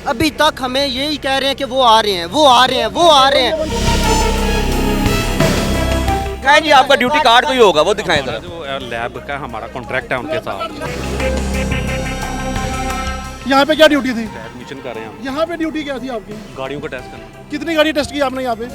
अभी तक हमें यही कह रहे हैं कि वो आ रहे हैं, वो आ रहे हैं, वो आ रहे हैं। दिखाएं जी, आपका ड्यूटी कार्ड कोई होगा वो दिखाएं जरा। जो लैब का हमारा कॉन्ट्रैक्ट है उनके साथ। यहाँ पे क्या ड्यूटी थी? एडमिशन कर रहे हैं हम। यहाँ पे ड्यूटी क्या थी आपकी? गाड़ियों का टेस्ट करना। कितनी गाड़ी टेस्ट की आपने यहाँ पे?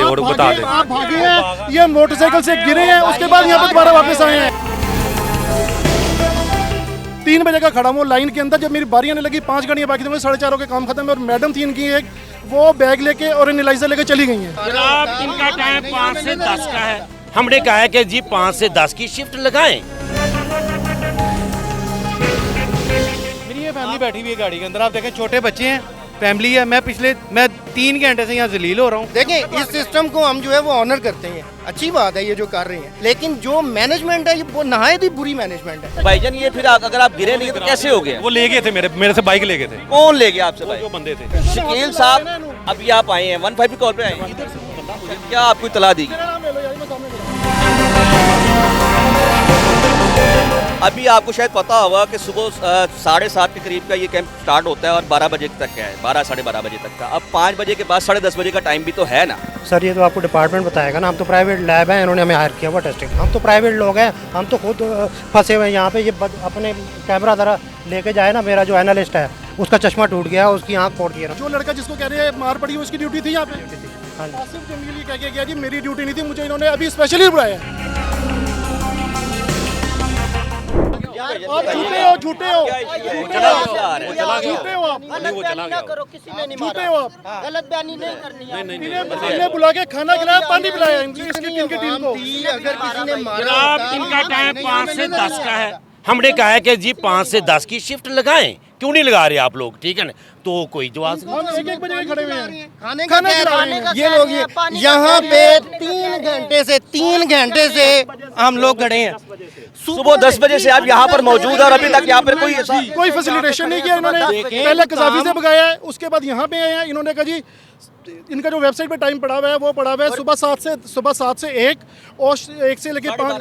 और बता दें। आप भागे हैं, ये मोटरसाइकिल से गिरे हैं, उसके बाद यहाँ पे दोबारा वापस आए हैं। 3 बजे का खड़ा हूँ लाइन के अंदर, जब मेरी बारी आने लगी 5 गाड़ियाँ बाकी थी, मुझे 4:30 के काम खत्म है और मैडम थी इनकी एक, वो बैग लेके और एनालाइजर लेके चली गई हैं। जनाब इनका टाइम 5 से 10 का है। हमने कहा है कि जी 5 से 10 की शिफ्ट लगाएं। मेरी ये फैमिली बैठी हुई है गाड़ी के अंदर, आप देखें छोटे बच्चे हैं, फैमिली है। मैं 3 घंटे से यहाँ जलील हो रहा हूँ। देखें, इस सिस्टम को हम जो है वो ऑनर करते हैं, अच्छी बात है ये जो कर रहे हैं, लेकिन जो मैनेजमेंट है ये वो नहायत ही बुरी मैनेजमेंट है। भाईजान ये फिर अगर आप गिरे नहीं तो कैसे हो गए? वो ले गए थे मेरे से बाइक ले गए थे। कौन ले गया आपसे भाई? जो बंदे थे। शकील साहब अभी आप आए हैं 15 की कॉल पे आए हैं, क्या आपको इतला दी? अभी आपको शायद पता होगा कि सुबह 7:30 के करीब का ये कैंप स्टार्ट होता है और 12 बजे तक का है, 12 साढ़े 12 बजे तक का। अब 5 बजे के बाद 10:30 बजे का टाइम भी तो है ना सर। ये तो आपको डिपार्टमेंट बताएगा ना, हम तो प्राइवेट लैब है, इन्होंने हमें हायर किया हुआ टेस्टिंग। हम तो प्राइवेट लोग हैं, हम तो खुद फंसे हुए हैं यहाँ पे। ये अपने कैमरा ज़रा लेके जाए ना, मेरा जो एनालिस्ट है उसका चश्मा टूट गया, उसकी आँख फोड़ दी है। जो लड़का जिसको कह रहे हैं मार पड़ी उसकी ड्यूटी थी यहाँ पे? आसिफ जंगली कह के गया जी मेरी ड्यूटी नहीं थी, मुझे इन्होंने अभी स्पेशली बुलाया। आप झूठे हो, झूठे हो, झूठे हो आप, किसी ने नहीं झूठे मारा, हो आप। गलत बयानी नहीं करनी है। इन्हें बुला के खाना खिलाया, पानी पिलाया इनकी टीम को। अगर किसी ने मारा जनाब इनका टाइम 5 से 10 का है। हमने कहा है कि जी 5 से 10 की शिफ्ट लगाएं। क्यों नहीं लगा रहे आप लोग? ठीक है ना, तो कोई जवाब हम 1-1 बजे खड़े हुए हैं, खाने खाना का खिला रहे हैं। ये लोग यहाँ पे 3 घंटे से हम लोग खड़े हैं। सुबह 10 बजे से आप यहाँ पर मौजूद है और अभी तक यहाँ पर कोई फैसिलिटेशन नहीं किया इन्होंने। पहले कजाफी से भगाया है, उसके बाद यहाँ पे आए हैं। इन्होंने कहा जी इनका जो वेबसाइट पे टाइम पड़ा हुआ है वो पड़ा हुआ है सुबह 7 से 1 और 1 से लेके 5।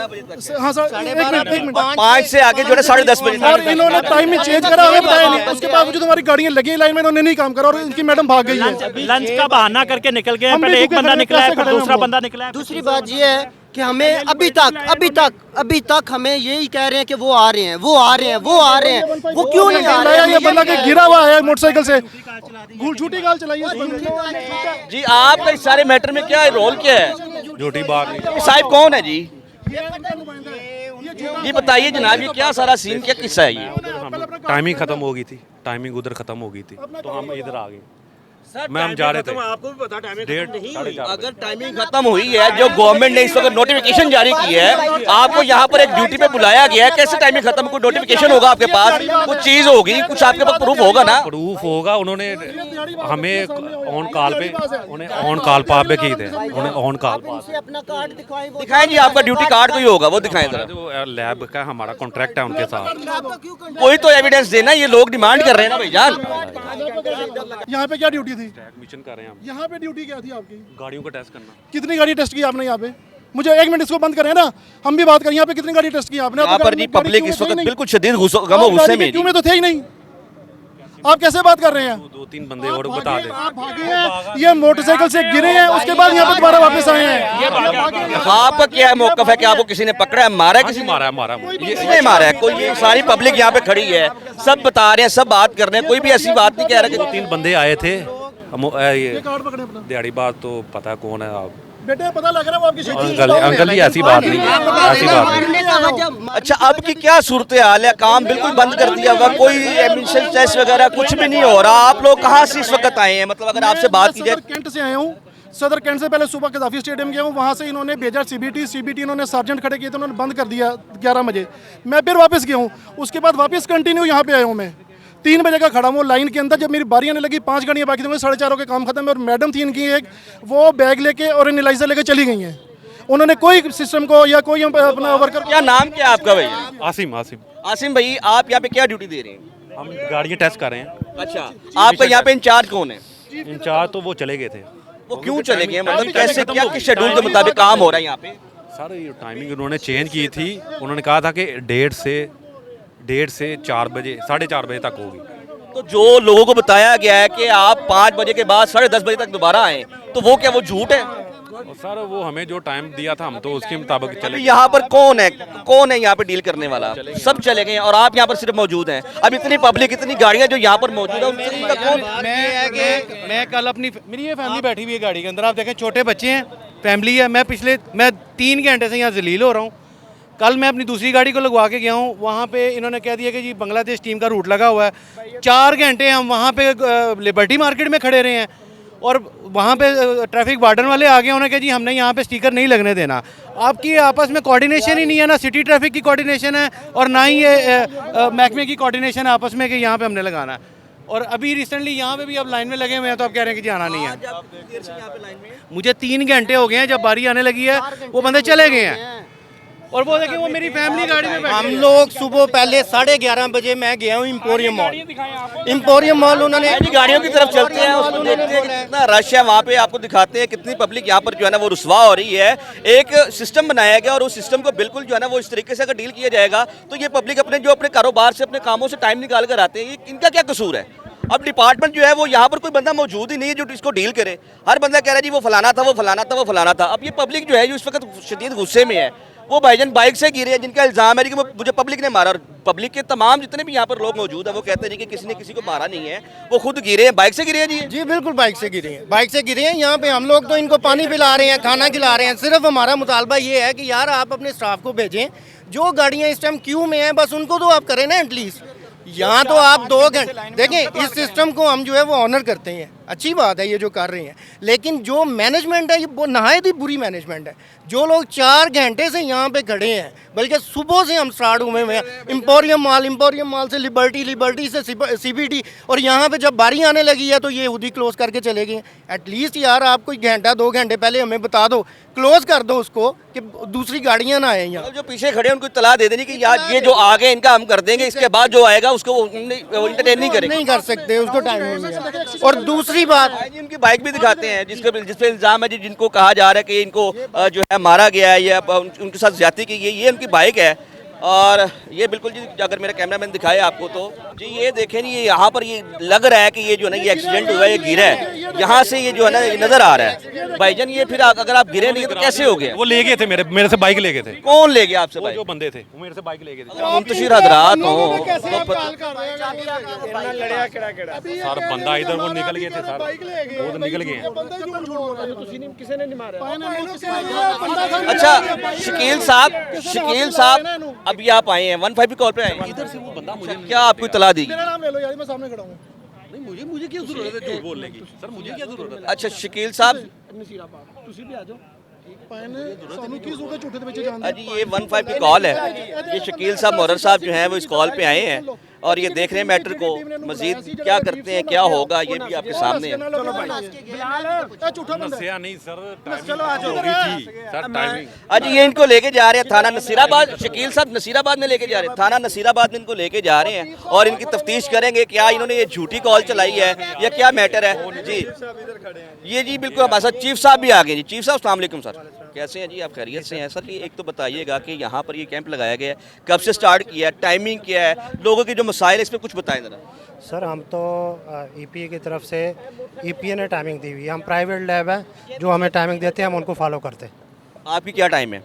हाँ सर, 1 मिनट 5 से आगे जो है 10:30 बजे और इन्होंने टाइम में चेंज करा, हमें बताया नहीं। उसके बावजूद हमारी गाड़ियाँ लगी लाइन में, इन्होंने नहीं काम करा और इनकी मैडम भाग गई है। लंच का बहाना करके निकल गए। पहले एक बंदा निकला है, फिर दूसरा बंदा निकला है। दूसरी बात ये है कि हमें अभी तक हमें यही कह रहे हैं कि वो आ रहे हैं, वो आ रहे हैं, वो आ रहे हैं। वो क्यों नहीं आ रहे हैं? ये बंदा के गिरा हुआ है मोटरसाइकिल से, झूठी गाल चलाई है इस बंदे ने। जी आपका इस सारे मैटर में क्या रोल क्या है? ड्यूटी बाहर नहीं। साहिब कौन है जी? जी बताइए जनाब, ये क्या सारा सीन, क्या किस्सा है ये? टाइमिंग खत्म हो गई थी, टाइमिंग उधर खत्म हो गई थी तो हम इधर आ गए। मैं हम जा रहे थे, आपको भी पता टाइमिंग 1:30 अगर टाइमिंग खत्म हुई है, जो गवर्नमेंट ने इस वक्त नोटिफिकेशन जारी की है, आपको यहाँ पर एक ड्यूटी पे बुलाया गया है, कैसे टाइमिंग खत्म? कोई नोटिफिकेशन होगा आपके पास, कुछ चीज होगी, कुछ आपके पास प्रूफ होगा ना? प्रूफ होगा। उन्होंने हमें ऑन कॉल पे पे की थे, उन्हें ऑन कॉल इनसे अपना कार्ड दिखवाएं। वो दिखाएं जी, आपका ड्यूटी कार्ड कोई होगा वो दिखाएं जरा। जो लैब का हमारा कॉन्ट्रैक्ट है उनके साथ। कोई तो एविडेंस देना, ये लोग डिमांड कर रहे हैं ना भाईजान। यहाँ पे क्या ड्यूटी थी? एडमिशन कर रहे हैं हम। यहाँ पे ड्यूटी क्या थी आपकी? गाड़ियों का टेस्ट करना। कितनी गाड़ी टेस्ट की आपने यहाँ पे? मुझे 1 मिनट इसको बंद करें ना, हम भी बात करें। यहाँ पे कितनी गाड़ी टेस्ट की आपने? यहाँ पर जी पब्लिक इस वक्त बिल्कुल शदीद गुस्से में। क्यों में तो थे ही नहीं, आप कैसे बात कर रहे हैं? 2-3 बंदे और बता दें। आप भागे हैं, ये मोटरसाइकिल से गिरे हैं, उसके बाद यहाँ पे दोबारा वापस आए हैं। आपका क्या मौकफ है कि आपको किसी ने पकड़ा है, मारा है? किसी मारा है, मारा किसने मारा है? कोई ये सारी पब्लिक यहाँ पे खड़ी है, सब बता रहे हैं, सब बात कर रहे हैं, कोई भी ऐसी बात नहीं कह रहा कि 2-3 बंदे आए थे। ये कार्ड पकड़े अपना। दिहाड़ी बात तो पता है कौन है आप? बेटे पता लग रहा है वो आपकी शक्ति। अंकल जी ऐसी बात नहीं है, ऐसी बात नहीं। अच्छा अब की क्या सूरत हाल है? काम बिल्कुल बंद कर दिया हुआ, कोई एडमिशन टेस्ट वगैरह कुछ भी नहीं हो रहा। आप लोग कहाँ से इस वक्त आए हैं? मतलब अगर आपसे बात की जाए। सदर कैंट से आया हूँ, सदर कैंट से पहले सुबह कजाफी स्टेडियम गया हूँ, वहाँ से इन्होंने भेजा सीबीटी इन्होंने सार्जेंट खड़े किए थे, उन्होंने बंद कर दिया 11 बजे। मैं फिर वापस गया हूँ, उसके बाद वापस कंटिन्यू यहाँ पे आया हूँ। मैं 3 बजे का खड़ा हूँ लाइन के अंदर, जब मेरी बारी आने लगी 5 गाड़ियाँ बाकी थी, मुझे 4:30 के काम खत्म है और मैडम थी इनकी एक, वो बैग लेके और एनालाइजर लेके चली गई हैं। उन्होंने कोई सिस्टम को या कोई अपना वर्कर। क्या नाम क्या है आपका भैया? आसिम भाई आप यहाँ पे क्या ड्यूटी दे रहे हैं? हम गाड़ियाँ टेस्ट कर रहे हैं। अच्छा आपका यहाँ पे इंचार्ज कौन है? इंचार्ज तो वो चले गए थे। वो क्यों चले गए? मतलब कैसे, क्या किस शेड्यूल के मुताबिक काम हो रहा है यहाँ पे? सर ये टाइमिंग उन्होंने चेंज की थी। उन्होंने कहा था कि 1:30 से 1:30 से 4 बजे 4:30 बजे तक होगी। तो जो लोगों को बताया गया है कि आप 5 बजे के बाद 10:30 बजे तक दोबारा आए, तो वो क्या वो झूठ है? और सर वो हमें जो टाइम दिया था हम तो उसके मुताबिक अभी चले। यहाँ पर कौन है यहाँ पे डील करने वाला? सब चले गए हैं और आप यहाँ पर सिर्फ मौजूद हैं। अब इतनी पब्लिक, इतनी गाड़ियाँ जो यहाँ पर मौजूद है, उनसे का कौन? मैं कल अपनी मेरी ये फैमिली बैठी हुई है गाड़ी के अंदर, आप देखें छोटे बच्चे हैं, फैमिली है। मैं 3 घंटे से यहाँ जलील हो रहा हूँ। कल मैं अपनी दूसरी गाड़ी को लगवा के गया हूँ, वहाँ पे इन्होंने कह दिया कि जी बांग्लादेश टीम का रूट लगा हुआ है। 4 घंटे हम वहाँ पे लिबर्टी मार्केट में खड़े रहे हैं और वहाँ पे ट्रैफिक वार्डन वाले आ गए, उन्होंने कहा जी हमने यहाँ पे स्टिकर नहीं लगने देना। आपकी आपस में कोऑर्डिनेशन ही नहीं है, ना सिटी ट्रैफिक की कोऑर्डिनेशन है और ना ही ये महकमे की कोऑर्डिनेशन है आपस में कि यहाँ पे हमने लगाना है। और अभी रिसेंटली यहाँ पे भी अब लाइन में लगे हुए हैं, तो आप कह रहे हैं कि जी आना नहीं है। मुझे 3 घंटे हो गए हैं, जब बारी आने लगी है वो बंदे चले गए हैं। और वो देखिए वो मेरी फैमिली गाड़ी में बैठी हम लोग सुबह पहले 11:30 बजे मैं गया हूँ इम्पोरियम मॉल उन्होंने गाड़ियों की तरफ चलते हैं, उसको देखते हैं कि कितना रश है वहाँ पे, आपको दिखाते हैं कितनी पब्लिक यहाँ पर जो है ना वो रुस्वा हो रही है। एक सिस्टम बनाया गया और उस सिस्टम को बिल्कुल जो है ना वो इस तरीके से अगर डील किया जाएगा तो ये पब्लिक अपने कारोबार से, अपने कामों से टाइम निकाल कर आते हैं। इनका क्या कसूर है? अब डिपार्टमेंट जो है वो यहाँ पर कोई बंदा मौजूद ही नहीं है जो इसको डील करे। हर बंदा कह रहा है जी वो फलाना था, वो फलाना था, वो फलाना था। अब ये पब्लिक जो है जो इस वक्त शदीद गुस्से में है, वो भाईजान बाइक से गिरे हैं, जिनका इल्ज़ाम है कि मुझे पब्लिक ने मारा। और पब्लिक के तमाम जितने भी यहाँ पर लोग मौजूद हैं वो कहते हैं कि किसी ने किसी को मारा नहीं है, वो खुद गिरे हैं। बाइक से गिरे हैं जी? जी बिल्कुल बाइक से गिरे हैं। यहाँ पे हम लोग तो इनको पानी पिला रहे हैं, खाना खिला रहे हैं। सिर्फ हमारा मुतालबा ये है कि यार आप अपने स्टाफ को भेजें, जो गाड़ियाँ इस टाइम क्यू में हैं बस उनको तो आप करें ना एटलीस्ट। यहाँ तो आप 2 घंटे देखें, इस सिस्टम को हम जो है वो ऑनर करते हैं, अच्छी बात है ये जो कर रहे हैं। लेकिन जो मैनेजमेंट है ये वो नहायत ही बुरी मैनेजमेंट है। जो लोग 4 घंटे से यहाँ पे खड़े हैं, बल्कि सुबह से हम स्टार्ट हुए हैं इम्पोरियम मॉल से लिबर्टी से CBT, और यहाँ पे जब बारी आने लगी है तो ये खुद ही क्लोज करके चले गए। एटलीस्ट यार आप कोई घंटा 2 घंटे पहले हमें बता दो, क्लोज कर दो उसको कि दूसरी गाड़ियाँ ना आए यहाँ। जो पीछे खड़े हैं उनको इत्तला दे देनी कि यार ये जो आ गए इनका हम कर देंगे, इसके बाद जो आएगा उसको इंटरटेन नहीं करेंगे। नहीं कर सकते, उसको टाइम नहीं है। और दूसरी बात उनकी बाइक भी दिखाते हैं जिस पे इल्जाम है, जिनको कहा जा रहा है कि इनको जो है मारा गया है या उनके साथ ज्यादती की गई, ये उनकी बाइक है। और ये बिल्कुल जी, अगर मेरा कैमरामैन दिखाए आपको तो जी ये देखें नहीं, ये यहाँ पर ये लग रहा है कि ये जो है ना ये एक्सीडेंट हुआ है, ये गिरा है यहाँ से, ये जो है ना ये नजर आ रहा है। भाईजान ये फिर अगर आप गिरे नहीं तो कैसे हो गया? वो ले गए थे मेरे से बाइक ले गए थे। कौन ले गया आपसे? जो बंदे थे वो मेरे से बाइक ले गए थे। मुंतशिर हजरात हो सर, बंदा इधर वो निकल गए थे सर, वो तो निकल गए हैं। अच्छा शकील साहब अभी आप आए हैं 15 की कॉल पे आए हैं। इधर से वो बंदा मुझे क्या आपको इत्तला दी? मेरा नाम ले लो यार, मैं सामने खड़ा हूँ। नहीं, मुझे क्या जरूरत है झूठ बोलने की? सर मुझे क्या जरूरत है? अच्छा शकील साहब अजी ये 15 की कॉल है, ये शकील साहब मोहर साहब जो हैं वो इस कॉल पे आए हैं और ये देख रहे हैं मैटर को। मजीद क्या करते हैं, क्या होगा, ये भी आपके सामने है। नहीं सर, टाइमिंग। अजी ये इनको लेके जा रहे हैं थाना नसीराबाद, शकील साहब नसीराबाद में लेके जा रहे हैं, थाना नसीराबाद में इनको लेके जा रहे हैं और इनकी तफ्तीश करेंगे क्या इन्होंने ये झूठी कॉल चलाई है या क्या मैटर है। जी ये जी बिल्कुल हमारे साथ चीफ साहब भी आ गए। जी चीफ साहब अस्सलाम वालेकुम सर, कैसे हैं जी आप? खैरियत से हैं सर? ये एक तो बताइएगा कि यहाँ पर ये कैंप लगाया गया है, कब से स्टार्ट किया है, टाइमिंग क्या है, लोगों के जो मसाइल इस पर कुछ बताएं ज़रा। सर हम तो EPA की तरफ से EPA ने टाइमिंग दी हुई है, हम प्राइवेट लैब है जो हमें टाइमिंग देते हैं हम उनको फॉलो करते हैं। आपकी क्या टाइम है?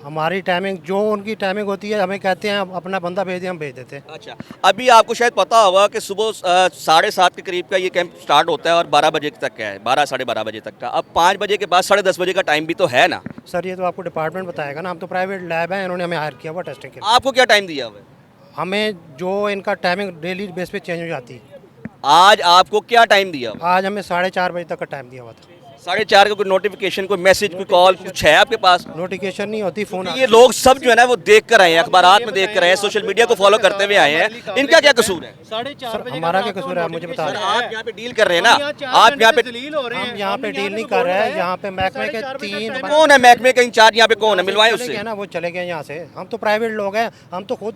हमारी टाइमिंग जो उनकी टाइमिंग होती है, हमें कहते हैं अपना बंदा भेज दिए, हम भेज देते हैं। अच्छा अभी आपको शायद पता होगा कि सुबह 7:30 के करीब का ये कैंप स्टार्ट होता है और 12 बजे तक का है, 12 साढ़े 12 बजे तक का। अब 5 बजे के बाद 10:30 बजे का टाइम भी तो है ना सर? ये तो आपको डिपार्टमेंट बताएगा ना, हम तो प्राइवेट लैब है, इन्होंने हमें हायर किया हुआ टेस्टिंग के लिए। आपको क्या टाइम दिया हुआ है? हमें जो इनका टाइमिंग डेली बेस पे चेंज हो जाती है। आज आपको क्या टाइम दिया हुआ? आज हमें 4:30 बजे तक का टाइम दिया हुआ था। 4:30 का कोई नोटिफिकेशन, कोई मैसेज, कोई कॉल कुछ है आपके पास? नोटिफिकेशन नहीं होती, फोन। ये लोग सब जो है ना वो देख कर आए हैं, अखबारात में देख कर आए हैं, सोशल मीडिया को फॉलो करते हुए आए हैं, इनका क्या कसूर है? सर हमारा क्या कसूर है, मुझे बता दें। आप यहाँ पे डील कर रहे हैं ना, आप यहाँ पे हम यहाँ पे डील नहीं कर रहे हैं, यहाँ पे महकमे के 3 कौन है महकमे का इंचार्ज यहाँ पे कौन है? मिलवाए उससे ना, वो चले गए यहाँ से। हम तो प्राइवेट लोग हैं, हम तो खुद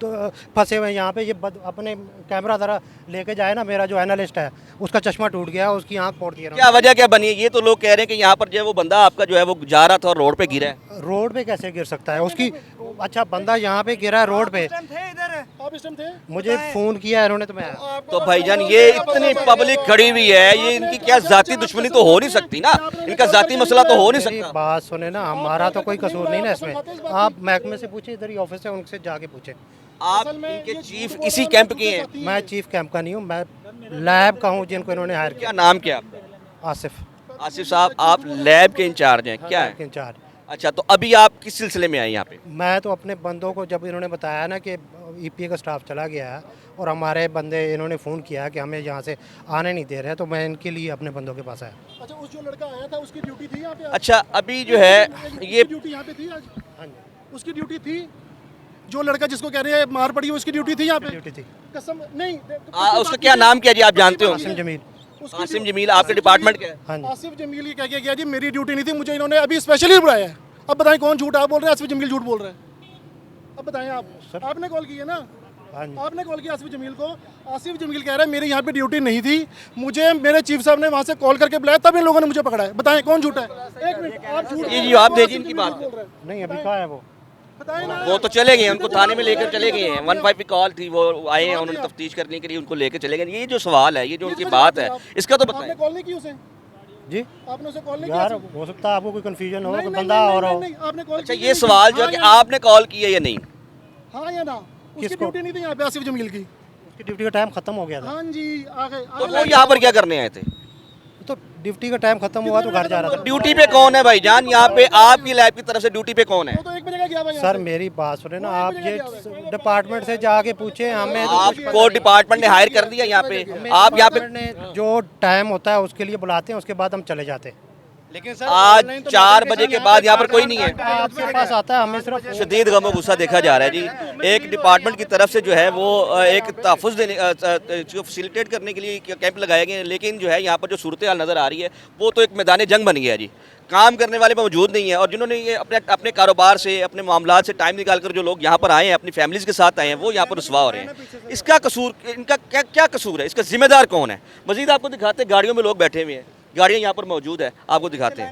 फंसे हुए हैं यहाँ पे। ये अपने कैमरा जरा लेके जाए ना, मेरा जो एनालिस्ट है उसका चश्मा टूट गया, उसकी आंख फोड़ दी। क्या वजह क्या बनी है? ये तो लोग कह रहे रहे हैं कि यहाँ पर जो है वो बंदा आपका जो है वो जा रहा था और रोड पे गिरा है। रोड पे कैसे गिर सकता है उसकी? अच्छा बंदा यहाँ पे गिरा है रोड पे, आप इस टाइम थे? मुझे फ़ोन किया इन्होंने तो मैं तो भाईजान ये इतनी पब्लिक खड़ी हुई है, ये इनकी क्या जाती दुश्मनी तो हो नहीं सकती ना, इनका जाती मसला तो हो नहीं मेरी सकता। बात सुने ना, हमारा तो कोई कसूर नहीं ना इसमें। आप महकमे से पूछे, इधर ही ऑफिस है, उनसे जाके पूछे। आप इनके चीफ इसी कैंप के हैं? मैं चीफ कैंप का नहीं हूँ, मैं लैब का हूँ जिनको इन्होंने हायर क्या किया। नाम क्या है आपका? आसिफ आसिफ साहब, आप लैब के इंचार्ज हैं क्या है? इंचार्ज। अच्छा, तो अभी आप किस सिलसिले में आए यहाँ पे? मैं तो अपने बंदों को जब इन्होंने बताया ना कि ईपीए का स्टाफ चला गया है और हमारे बंदे इन्होंने फ़ोन किया कि हमें यहाँ से आने नहीं दे रहे, तो मैं इनके लिए अपने बंदों के पास आया। अच्छा, उस जो लड़का आया था उसकी ड्यूटी थी यहाँ पे? अच्छा, अभी जो है ये ड्यूटी यहाँ पे थी आज? हाँ जी, उसकी ड्यूटी थी। जो लड़का जिसको कह रहे हैं मार पड़ी, उसकी ड्यूटी थी यहाँ पे? ड्यूटी थी। कसम नहीं। उसका क्या नाम क्या जी, आप जानते हो? आसिम जमील। आसिम जमील, आपके डिपार्टमेंट क्या है? हाँ जी। आसिफ जमील ये कह के गया जी मेरी ड्यूटी नहीं थी, मुझे इन्होंने अभी स्पेशली बुलाया है। अब बताएं कौन झूठ आप बोल रहे हैं? आसिफ जमील झूठ बोल रहे हैं। अब बताएं आप, आपने कॉल की है ना? हाँ जी। आपने कॉल किया आसिफ जमील को। आसिफ जमील कह रहा है मेरी यहाँ पे ड्यूटी नहीं थी, मुझे मेरे चीफ साहब ने वहाँ से कॉल करके बुलाया, तब इन लोगों ने मुझे पकड़ा है। बताएं कौन झूठा है? 1 मिनट, आप झूठ ये जी आप दीजिए इनकी बात। नहीं अभी कहाँ है वो? बताएं ना। वो तो चले गए, उनको थाने में लेकर चले गए हैं। 15 की कॉल थी, वो आए हैं, उन्होंने तफ्तीश करने के लिए उनको लेकर चले गए। ये जो सवाल है, ये जो उनकी बात है, इसका तो बताएं। आपने कॉल नहीं की उसे? जी आपने उसे कॉल नहीं यार, किया? हो सकता है आपको कोई कंफ्यूजन हो, नहीं, तो नहीं, बंदा नहीं, और नहीं, हो। नहीं, आपने कॉल अच्छा, की ये नहीं? सवाल जो है कि हाँ या आपने कॉल की है या नहीं? हाँ या ना? उसकी किसको? ड्यूटी नहीं थी यहाँ पे आसिफ जमील की। उसकी ड्यूटी का टाइम खत्म हो गया था। हाँ जी, आ गए। तो वो यहाँ पर क्या करने आए थे? तो ड्यूटी का टाइम खत्म हुआ तो घर जा रहा था। ड्यूटी पे कौन है भाईजान? यहाँ पे आपकी लैब की तरफ से ड्यूटी पे कौन है? वो तो 1 बजे का गया भाई यहाँ सर से। मेरी बात सुने ना, आप ये डिपार्टमेंट से जाके पूछे हमें तो कुछ आपको डिपार्टमेंट ने हायर कर दिया यहाँ पे? आप यहाँ पे डिपार्टमेंट ने जो टाइम होता है उसके लिए बुलाते हैं, उसके बाद हम चले जाते हैं। लेकिन सर आज 4 बजे के बाद यहाँ पर कोई नहीं है। आपके पास आता है, हमें सिर्फ शदीद गम और गुस्सा देखा जा रहा है जी। एक डिपार्टमेंट की तरफ से जो है वो एक तहफ़्फ़ुज़ देने जो फैसिलिटेट करने के लिए कैंप लगाए गए हैं, लेकिन जो है यहाँ पर जो सूरत हाल नज़र आ रही है वो तो एक मैदान जंग बन गया है जी। काम करने वाले मौजूद नहीं है, और जिन्होंने ये अपने कारोबार से, अपने मामलात से टाइम निकाल कर जो लोग यहाँ पर आए हैं, अपनी फैमिलीज़ के साथ आए हैं, वो यहाँ पर रुसवा हो रहे हैं। इसका कसूर, इनका क्या कसूर है? इसका जिम्मेदार कौन है? मज़ीद आपको दिखाते हैं, गाड़ियों में लोग बैठे हुए हैं, गाड़ियाँ यहाँ पर मौजूद है, आपको दिखाते हैं।